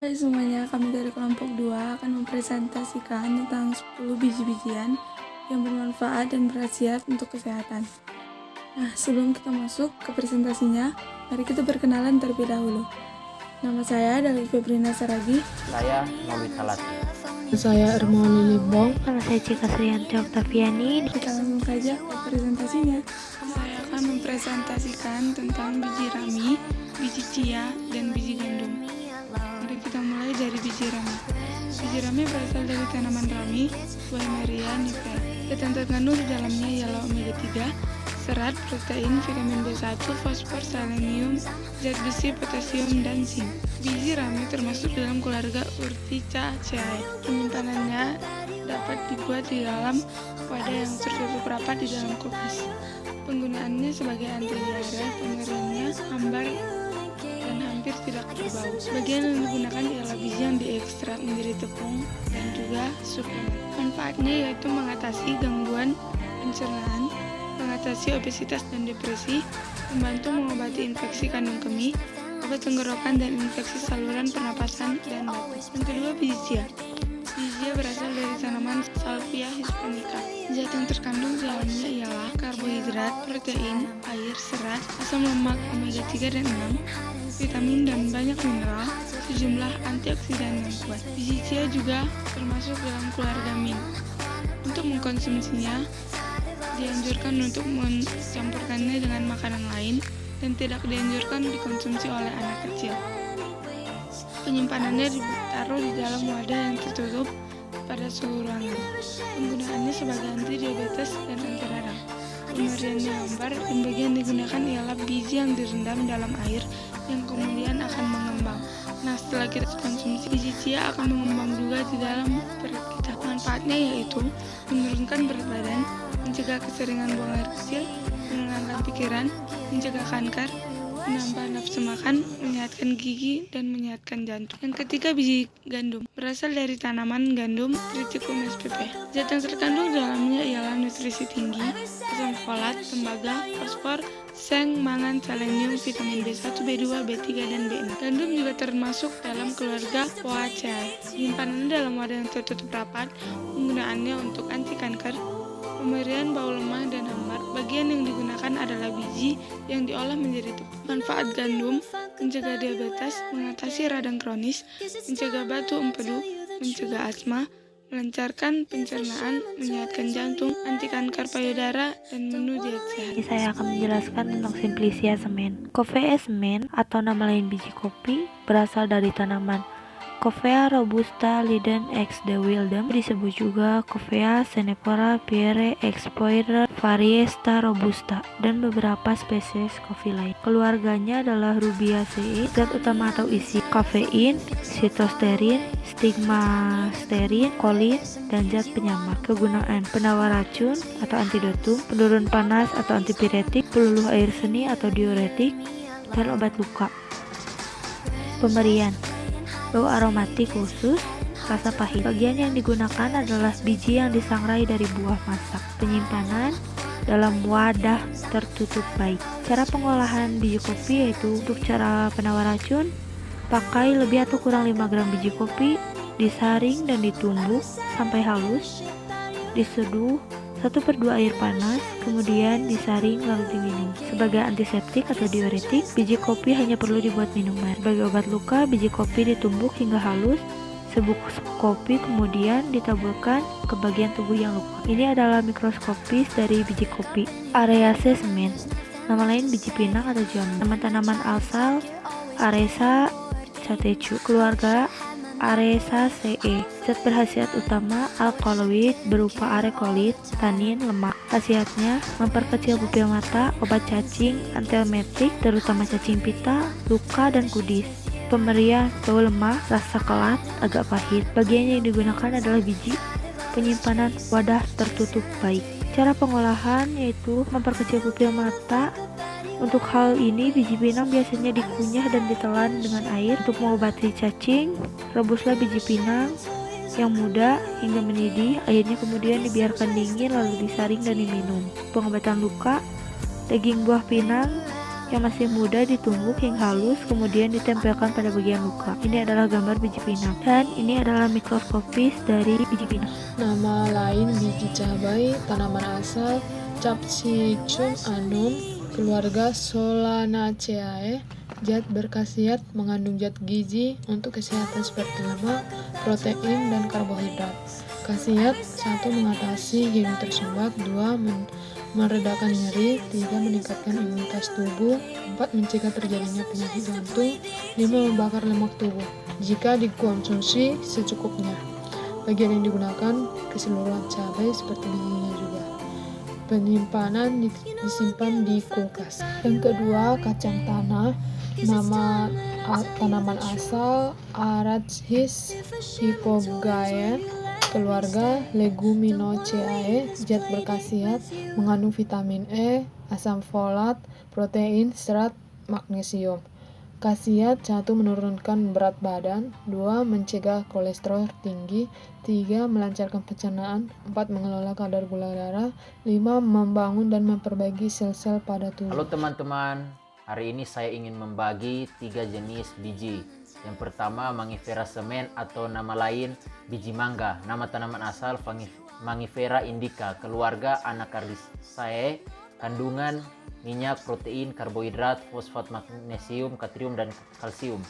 Hai semuanya, kami dari kelompok 2 akan mempresentasikan tentang 10 biji-bijian yang bermanfaat dan berkhasiat untuk kesehatan. Nah, sebelum kita masuk ke presentasinya, mari kita berkenalan terlebih dahulu. Nama saya adalah Febrina Saragi. Saya Novi Salati. Saya Ermoni Libong. Nama saya Cika Sriyanti Oktaviani. Kita langsung saja ke presentasinya. Saya akan mempresentasikan tentang biji rami, biji chia, dan biji gandum. Mari kita mulai dari biji rami. Biji rami berasal dari tanaman rami, Wemeria nipea. Zat yang terkandung di dalamnya ialah omega 3, serat, protein, vitamin B1, fosfor, selenium, zat besi, potasium, dan zinc. Biji rami termasuk dalam keluarga Urticaceae. Penyimpanannya dapat dibuat di dalam wadah yang tertutup rapat di dalam kulkas. Penggunaannya sebagai anti diare, pengeringannya hambar dan hampir tidak berbau. Bagian yang digunakan ialah biji yang diekstrak menjadi tepung dan juga suplemen. Manfaatnya yaitu mengatasi gangguan pencernaan, mengatasi obesitas dan depresi, membantu mengobati infeksi kandung kemih, obat tenggorokan dan infeksi saluran pernapasan dan batuk. Yang kedua, biji chia. Biji chia berasal dari tanaman Salvia hispanica. Zat yang terkandung di dalamnya ialah karbohidrat, protein, air, serat, asam lemak omega 3 dan 6, vitamin dan banyak mineral, sejumlah antioksidan yang kuat. Biji chia juga termasuk dalam keluarga mint. Untuk mengkonsumsinya, dianjurkan untuk mencampurkannya dengan makanan lain dan tidak dianjurkan dikonsumsi oleh anak kecil. Penyimpanannya ditaruh di dalam wadah yang tertutup pada suhu ruangan. Penggunaannya sebagai anti diabetes dan anti radang. Pemberiannya hambar dan bagian digunakan ialah biji yang direndam dalam air yang kemudian akan mengembang. Nah, setelah kita konsumsi, biji chia akan mengembang juga di dalam perut kita. Manfaatnya yaitu menurunkan berat badan, mencegah keseringan buang air kecil, menenangkan pikiran, mencegah kanker, menambah nafsu makan, menyehatkan gigi, dan menyehatkan jantung. Yang ketiga, biji gandum. Berasal dari tanaman gandum Triticum spp. Zat yang terkandung dalamnya ialah nutrisi tinggi, asam folat, tembaga, fosfor, seng, mangan, selenium, vitamin B1, B2, B3, dan B6. Gandum juga termasuk dalam keluarga Poaceae. Penyimpanan dalam wadah yang tertutup rapat, penggunaannya untuk anti kanker, pemberian bau lemah dan hambar. Bagian yang digunakan adalah biji yang diolah menjadi tepung. Manfaat gandum: mencegah diabetes, mengatasi radang kronis, mencegah batu empedu, mencegah asma, melancarkan pencernaan, menyehatkan jantung, anti kanker payudara, dan menu diet sehat. Ini saya akan menjelaskan tentang Simplicia semen. Coffea semen atau nama lain biji kopi berasal dari tanaman Coffea robusta Leiden X. de Wildem, disebut juga Coffea senephora Pierre Expoire Variesta robusta, dan beberapa spesies kopi lain. Keluarganya adalah Rubiaceae. Zat utama atau isi: kafein, sitosterin, stigmasterin, kolin, dan zat penyamar. Kegunaan: penawar racun atau antidotum, penurun panas atau antipiretik, peluluh air seni atau diuretik, dan obat luka. Pemberian: bau aromatik khusus, rasa pahit. Bagian yang digunakan adalah biji yang disangrai dari buah masak. Penyimpanan dalam wadah tertutup baik. Cara pengolahan biji kopi yaitu: untuk cara penawar racun, pakai lebih atau kurang 5 gram biji kopi, disaring dan ditumbuk sampai halus, diseduh 1/2 air panas, kemudian disaring lalu diminum. Sebagai antiseptik atau diuretik, biji kopi hanya perlu dibuat minuman. Sebagai obat luka, biji kopi ditumbuk hingga halus, serbuk kopi kemudian ditaburkan ke bagian tubuh yang luka. Ini adalah mikroskopis dari biji kopi. Areaceae semen, nama lain biji pinang atau jamur. Nama tanaman asal Aresa catechu, keluarga Aresaceae. Zat berkhasiat utama alkaloid berupa arekolit, tanin, lemak. Khasiatnya: memperkecil pupil mata, obat cacing, antiemetik terutama cacing pita, luka, dan kudis. Pemberian: bau lemah, rasa kelat, agak pahit. Bagian yang digunakan adalah biji. Penyimpanan wadah tertutup baik. Cara pengolahan yaitu memperkecil pupil mata. Untuk hal ini, biji pinang biasanya dikunyah dan ditelan dengan air. Untuk mengobati cacing, rebuslah biji pinang yang muda hingga mendidih. Airnya kemudian dibiarkan dingin lalu disaring dan diminum. Pengobatan luka: daging buah pinang Yang masih muda ditumbuk hingga halus, kemudian ditempelkan pada bagian luka. Ini adalah gambar biji pinang, dan ini adalah mikroskopis dari biji pinang. Nama lain biji cabai, tanaman asal Capsicum annum, keluarga Solanaceae. Zat berkhasiat mengandung zat gizi untuk kesehatan seperti lemak, protein, dan karbohidrat. Khasiat: 1. Mengatasi hidung tersumbat, 2. Meredakan nyeri, 3. Meningkatkan imunitas tubuh, 4. Mencegah terjadinya penyakit jantung, 5. Membakar lemak tubuh jika dikonsumsi secukupnya. Bagian yang digunakan keseluruhan cabai seperti bijinya juga. Penyimpanan disimpan di kulkas. Yang kedua, kacang tanah. Nama tanaman asal Arachis hypogaea, keluarga Leguminosaceae. Zat berkhasiat mengandung vitamin E, asam folat, protein, serat, magnesium. Khasiat: 1. Menurunkan berat badan, 2. Mencegah kolesterol tinggi, 3. Melancarkan pencernaan, 4. Mengelola kadar gula darah, 5. Membangun dan memperbaiki sel-sel pada tubuh. Halo teman-teman, hari ini saya ingin membagi 3 jenis biji. Yang pertama, Mangifera semen atau nama lain biji mangga. Nama tanaman asal Mangifera indica, keluarga Anacardiaceae. Kandungan minyak, protein, karbohidrat, fosfat, magnesium, natrium, dan kalsium.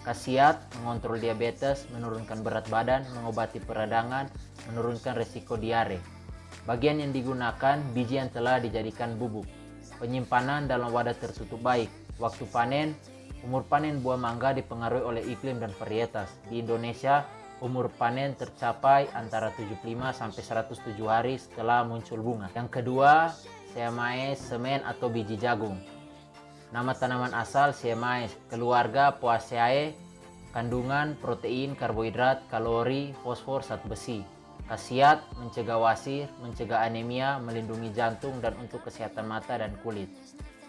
Khasiat: mengontrol diabetes, menurunkan berat badan, mengobati peradangan, menurunkan resiko diare. Bagian yang digunakan biji yang telah dijadikan bubuk. Penyimpanan dalam wadah tertutup baik. Waktu panen: umur panen buah mangga dipengaruhi oleh iklim dan varietas. Di Indonesia, umur panen tercapai antara 75 sampai 107 hari setelah muncul bunga. Yang kedua, Siamese semen atau biji jagung. Nama tanaman asal Siamese, keluarga Poaceae. Kandungan protein, karbohidrat, kalori, fosfor, zat besi. Khasiat: mencegah wasir, mencegah anemia, melindungi jantung, dan untuk kesehatan mata dan kulit.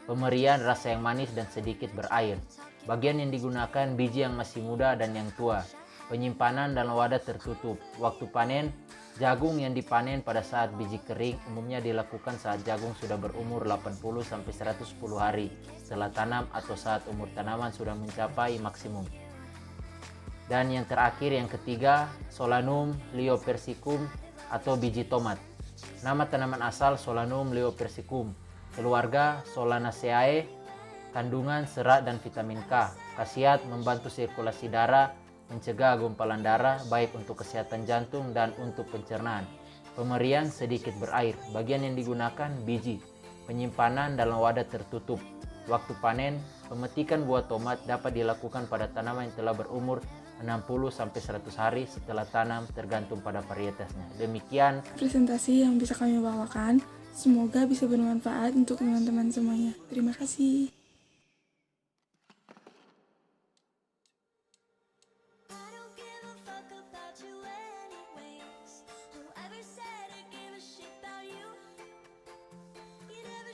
Pemberian: rasa yang manis dan sedikit berair. Bagian yang digunakan biji yang masih muda dan yang tua. Penyimpanan dalam wadah tertutup. Waktu panen: jagung yang dipanen pada saat biji kering umumnya dilakukan saat jagung sudah berumur 80 sampai 110 hari setelah tanam atau saat umur tanaman sudah mencapai maksimum. Dan yang terakhir, yang ketiga, Solanum leopersicum atau biji tomat. Nama tanaman asal Solanum leopersicum, keluarga Solanaceae. Kandungan serat dan vitamin K. Khasiat: membantu sirkulasi darah, mencegah gumpalan darah, baik untuk kesehatan jantung dan untuk pencernaan. Pemberian: sedikit berair. Bagian yang digunakan biji. Penyimpanan dalam wadah tertutup. Waktu panen: pemetikan buah tomat dapat dilakukan pada tanaman yang telah berumur 60 sampai 100 hari setelah tanam, tergantung pada varietasnya. Demikian presentasi yang bisa kami bawakan. Semoga bisa bermanfaat untuk teman-teman semuanya. Terima kasih.